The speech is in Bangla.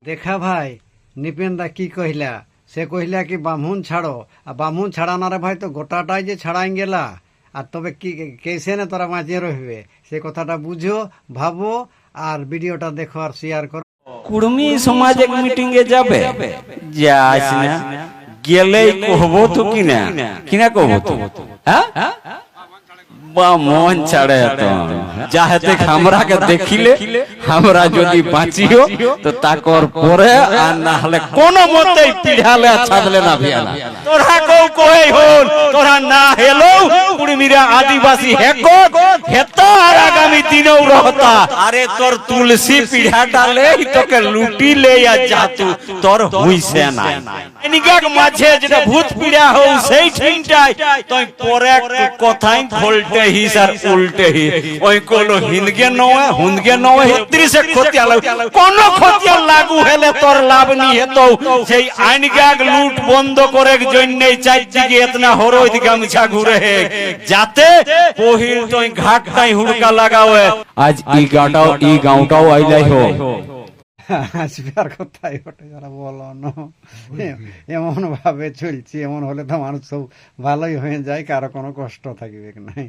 দেখা ভাই নিপেনদা কি কহিলা, সে কহিলা কি বামুন ছাড়ো, আর বামুন ছাড়ানারে ভাই তো গোটাটাই যে ছাড়াই গেলা, আর তবে কি কেসে না তোরা বাঁচিয়ে রহবে, সে কথাটা বুঝো, ভাবো, আর ভিডিওটা দেখো আর শেয়ার করো। কুর্মী সমাজ এক মিটিং এ যাবে, যাস না গেলেই কহবো তো কিনা কিনা কহবো তো, হ্যাঁ বামন ছাড়ে তো যাহাতে আমরা কে দেখিলে আমরা যদি বাঁচিও তো তাকর পরে, আর না হলে কোন মতেই পিড়ালে ছাদলে না ভিয়ালা। তোরা কও কই হল তোরা না হেলো কুড়মিরা আদিবাসী হেকো হেতা, আর আগামী দিনেও রহতা। আরে তোর তুলসী পিড়াটা লে তোকে লুটি লে আর জাতু তোর হইছে না। এনিগাক মাঝে যেটা ভূত পিড়া হও সেই ঠিনটাই তুই পরে কথাই ভোল্টে হিস আর উল্টে হি ওই কোলো হিন্দগে নয় হুন্দগে নয় হিত্রি সে খতিয়া লাগ কোন খতিয়া লাগু হেলে তোর লাভ নি হেতো। সেই আইনগাক লুট বন্ধ করে জন্যই চাইদিকে এতনা হরইদ গামছা ঘুরে হে, যাতে পহিল তুই ঘাটটাই হুড়কা লাগাওয়ে। আজ ই গাঁওটাও আইলাই হো আসবার কথাই ওটা যারা বলো না, এমন ভাবে চলছি, এমন হলে তো মানুষ সব ভালোই হয়ে যায়, কারো কোনো কষ্ট থাকবে নাই।